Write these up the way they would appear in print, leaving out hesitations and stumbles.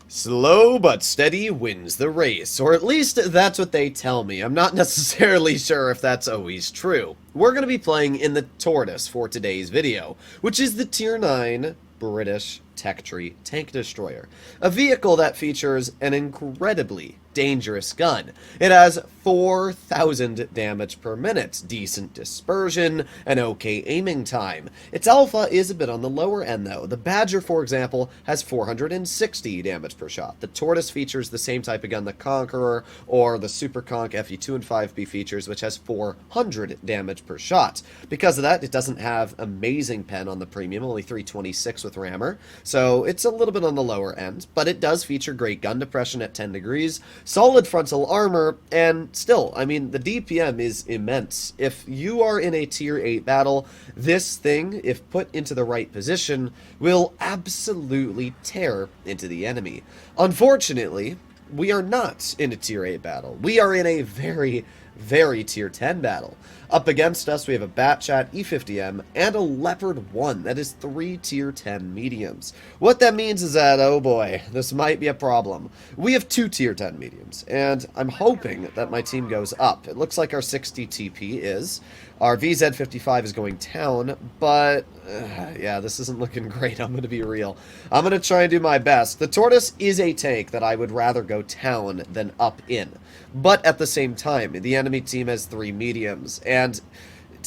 Slow but steady wins the race, or at least that's what they tell me. I'm not necessarily sure if that's always true. We're going to be playing in the Tortoise for today's video, which is the Tier 9 British Tech Tree Tank Destroyer, a vehicle that features an incredibly dangerous gun. It has 4,000 damage per minute, decent dispersion, an okay aiming time. Its alpha is a bit on the lower end though. The Badger, for example, has 460 damage per shot. The Tortoise features the same type of gun the Conqueror or the Super Conk FE2 and 5B features, which has 400 damage per shot. Because of that, it doesn't have amazing pen on the premium, only 326 with rammer, so it's a little bit on the lower end, but it does feature great gun depression at 10 degrees, solid frontal armor, and still, I mean, the DPM is immense. If you are in a tier 8 battle, this thing, if put into the right position, will absolutely tear into the enemy. Unfortunately, we are not in a tier 8 battle. We are in a very tier 10 battle. Up against us, we have a Batchat E50M and a Leopard 1. That is 3 tier 10 mediums. What that means is that, oh boy, this might be a problem. We have 2 tier 10 mediums, and I'm hoping that my team goes up. It looks like our 60 TP is. Our VZ55 is going down, but yeah, this isn't looking great. I'm going to be real. I'm going to try and do my best. The Tortoise is a tank that I would rather go down than up in. But at the same time, the enemy team has 3 mediums, and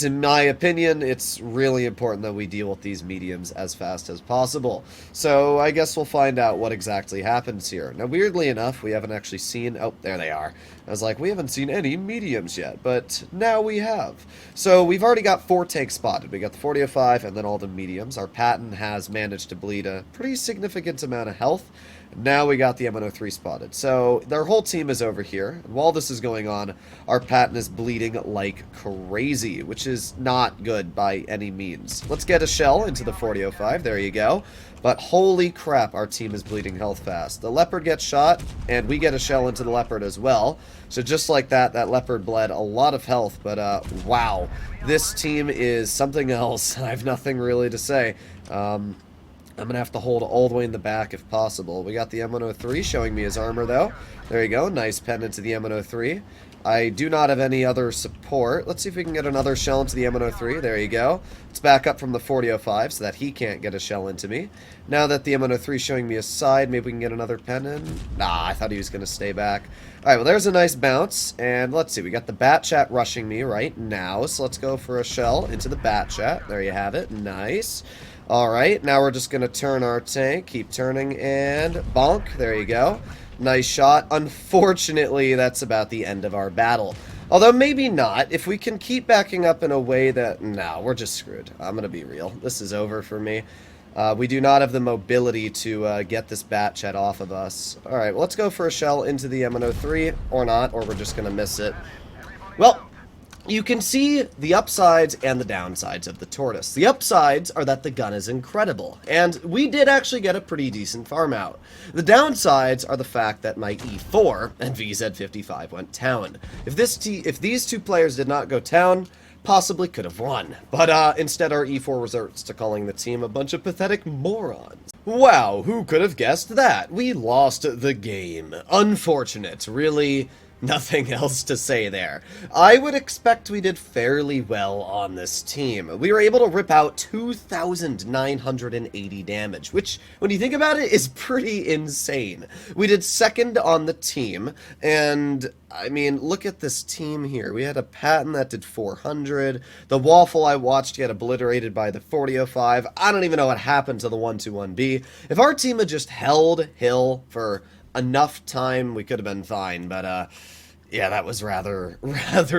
in my opinion, it's really important that we deal with these mediums as fast as possible. So I guess we'll find out what exactly happens here. Now, weirdly enough, we haven't actually seen... Oh, there they are. I was like, we haven't seen any mediums yet, but now we have. So we've already got 4 tanks spotted. We got the 4005 and then all the mediums. Our Patton has managed to bleed a pretty significant amount of health. Now we got the M103 spotted. So their whole team is over here. And while this is going on, our Patton is bleeding like crazy, which is not good by any means. Let's get a shell into the 4005. There you go. But holy crap, our team is bleeding health fast. The Leopard gets shot, and we get a shell into the Leopard as well. So just like that, that Leopard bled a lot of health. But wow, this team is something else. I have nothing really to say. I'm going to have to hold all the way in the back if possible. We got the M103 showing me his armor, though. There you go. Nice pen into the M103. I do not have any other support. Let's see if we can get another shell into the M103. There you go. Let's back up from the 4005 so that he can't get a shell into me. Now that the M103 is showing me a side, maybe we can get another pen in. Nah, I thought he was going to stay back. Alright, well, there's a nice bounce. And let's see. We got the Batchat rushing me right now. So let's go for a shell into the Batchat. There you have it. Nice. Alright, now we're just going to turn our tank, keep turning, and bonk, there you go. Nice shot. Unfortunately, that's about the end of our battle. Although maybe not, if we can keep backing up in a way that... No, we're just screwed. I'm going to be real. This is over for me. We do not have the mobility to get this Batchat off of us. Alright, well, let's go for a shell into the M103, or not, or we're just going to miss it. Well... You can see the upsides and the downsides of the Tortoise. The upsides are that the gun is incredible, and we did actually get a pretty decent farm out. The downsides are the fact that my E4 and VZ55 went down. If these 2 players did not go down, possibly could have won. But instead our E4 resorts to calling the team a bunch of pathetic morons. Wow, who could have guessed that? We lost the game. Unfortunate, really. Nothing else to say there. I would expect we did fairly well on this team. We were able to rip out 2,980 damage, which, when you think about it, is pretty insane. We did second on the team, and, I mean, look at this team here. We had a Patton that did 400. The Waffle I watched get obliterated by the 4005. I don't even know what happened to the 121B. If our team had just held Hill for enough time, we could have been fine, but yeah, that was rather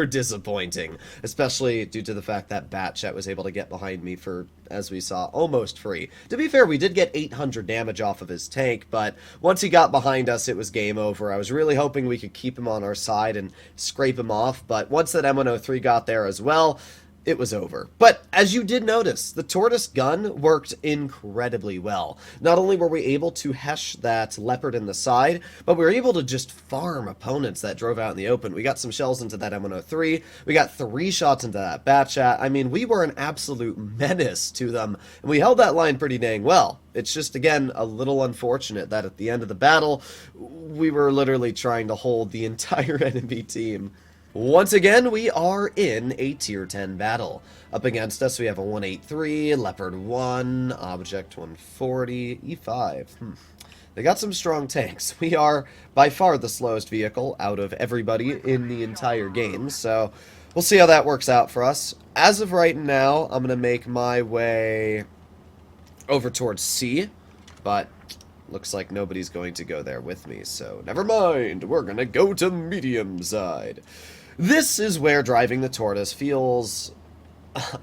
disappointing, especially due to the fact that Batchat was able to get behind me for, as we saw, almost free. To be fair, we did get 800 damage off of his tank, but once he got behind us, it was game over. I was really hoping we could keep him on our side and scrape him off, but once that M103 got there as well, it was over. But as you did notice, the Tortoise gun worked incredibly well. Not only were we able to hesh that leopard in the side, but we were able to just farm opponents that drove out in the open. We got some shells into that M103, we got 3 shots into that Batchat. I mean, we were an absolute menace to them, and we held that line pretty dang well. It's just, again, a little unfortunate that at the end of the battle, we were literally trying to hold the entire enemy team. Once again, we are in a tier 10 battle. Up against us, we have a 183, Leopard 1, Object 140, E5. They got some strong tanks. We are by far the slowest vehicle out of everybody in the entire game, so we'll see how that works out for us. As of right now, I'm going to make my way over towards C, but looks like nobody's going to go there with me, so never mind. We're going to go to medium side. This is where driving the Tortoise feels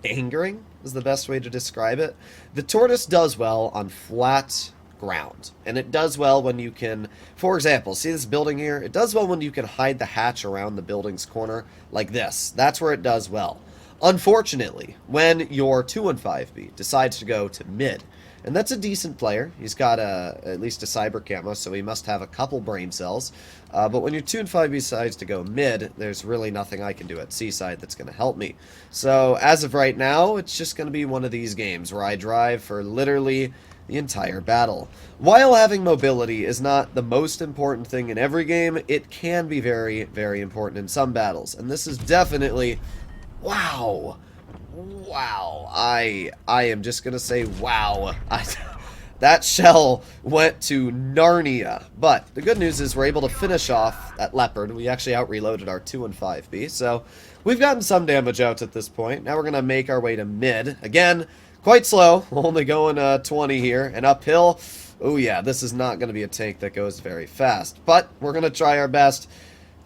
angering, is the best way to describe it. The Tortoise does well on flat ground, and it does well when you can, for example, see this building here? It does well when you can hide the hatch around the building's corner like this. That's where it does well. Unfortunately, when your 215B decides to go to mid, and that's a decent player. He's got at least a cyber camo, so he must have a couple brain cells. But when your 2-5 decides to go mid, there's really nothing I can do at C-side that's going to help me. So as of right now, it's just going to be one of these games where I drive for literally the entire battle. While having mobility is not the most important thing in every game, it can be very, very important in some battles. And this is definitely... wow. Wow, I am just gonna say wow. That shell went to Narnia. But the good news is we're able to finish off that Leopard. We actually out-reloaded our 2-5B, so we've gotten some damage out at this point. Now we're gonna make our way to mid. Again, quite slow, only going 20 here, and uphill. Oh yeah, this is not gonna be a tank that goes very fast, but we're gonna try our best.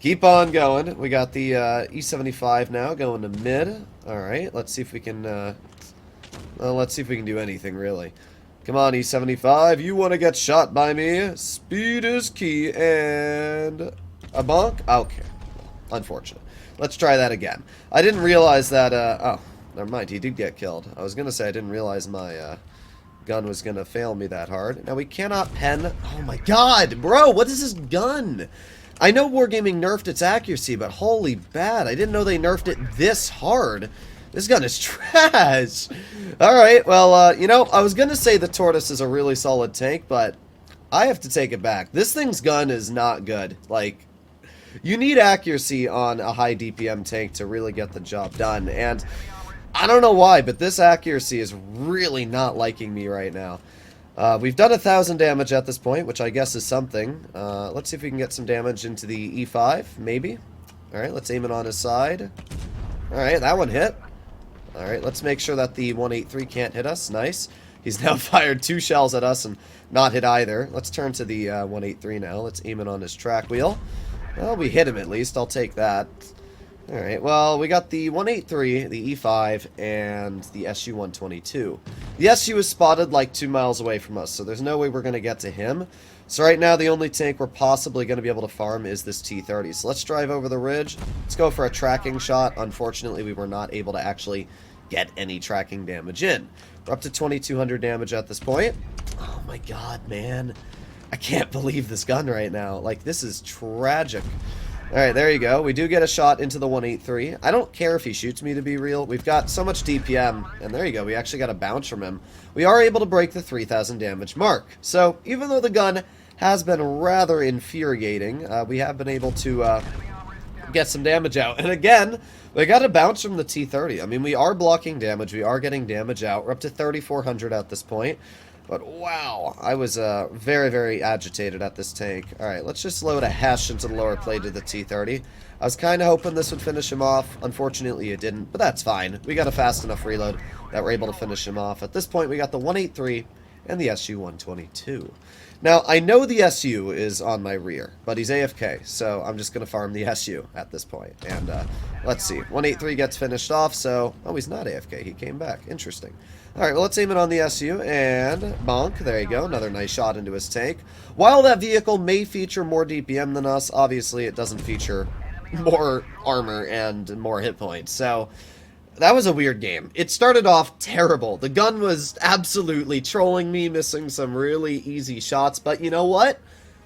Keep on going. We got the E75 now going to mid. Alright, let's see if we can let's see if we can do anything really. Come on, E75, you want to get shot by me? Speed is key, and a bonk? Okay, unfortunate. Let's try that again. I didn't realize that, oh, never mind, he did get killed. I was gonna say I didn't realize my gun was gonna fail me that hard. Now we cannot pen. Oh my god, bro, what is this gun? I know Wargaming nerfed its accuracy, but holy bad. I didn't know they nerfed it this hard. This gun is trash. Alright, well, you know, I was going to say the Tortoise is a really solid tank, but I have to take it back. This thing's gun is not good. Like, you need accuracy on a high DPM tank to really get the job done, and I don't know why, but this accuracy is really not liking me right now. We've done 1,000 damage at this point, which I guess is something. Let's see if we can get some damage into the E5, maybe. Alright, let's aim it on his side. Alright, that one hit. Alright, let's make sure that the 183 can't hit us. Nice. He's now fired 2 shells at us and not hit either. Let's turn to the 183 now. Let's aim it on his track wheel. Well, we hit him at least. I'll take that. Alright, well, we got the 183, the E5, and the SU-122. The SU is spotted like 2 miles away from us, so there's no way we're going to get to him. So right now, the only tank we're possibly going to be able to farm is this T-30. So let's drive over the ridge. Let's go for a tracking shot. Unfortunately, we were not able to actually get any tracking damage in. We're up to 2,200 damage at this point. Oh my god, man. I can't believe this gun right now. Like, this is tragic. Alright, there you go. We do get a shot into the 183. I don't care if he shoots me, to be real. We've got so much DPM. And there you go. We actually got a bounce from him. We are able to break the 3,000 damage mark. So, even though the gun has been rather infuriating, we have been able to get some damage out. And again, we got a bounce from the T-30. I mean, we are blocking damage. We are getting damage out. We're up to 3,400 at this point. But wow, I was very, very agitated at this tank. Alright, let's just load a Hesh into the lower plate of the T-30. I was kind of hoping this would finish him off. Unfortunately, it didn't, but that's fine. We got a fast enough reload that we're able to finish him off. At this point, we got the 183 and the SU-122. Now, I know the SU is on my rear, but he's AFK, so I'm just going to farm the SU at this point. And let's see. 183 gets finished off, so... oh, he's not AFK. He came back. Interesting. Alright, well, let's aim it on the SU, and bonk. There you go. Another nice shot into his tank. While that vehicle may feature more DPM than us, obviously it doesn't feature more armor and more hit points. So, That was a weird game. It started off terrible. The gun was absolutely trolling me, missing some really easy shots, but you know what?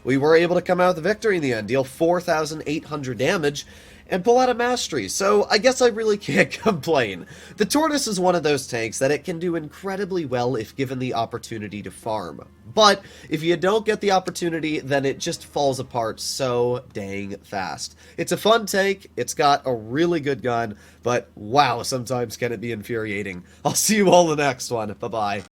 We were able to come out with a victory in the end, deal 4,800 damage, and pull out a mastery, so I guess I really can't complain. The Tortoise is one of those tanks that it can do incredibly well if given the opportunity to farm. But if you don't get the opportunity, then it just falls apart so dang fast. It's a fun tank, it's got a really good gun, but wow, sometimes can it be infuriating. I'll see you all in the next one. Bye-bye.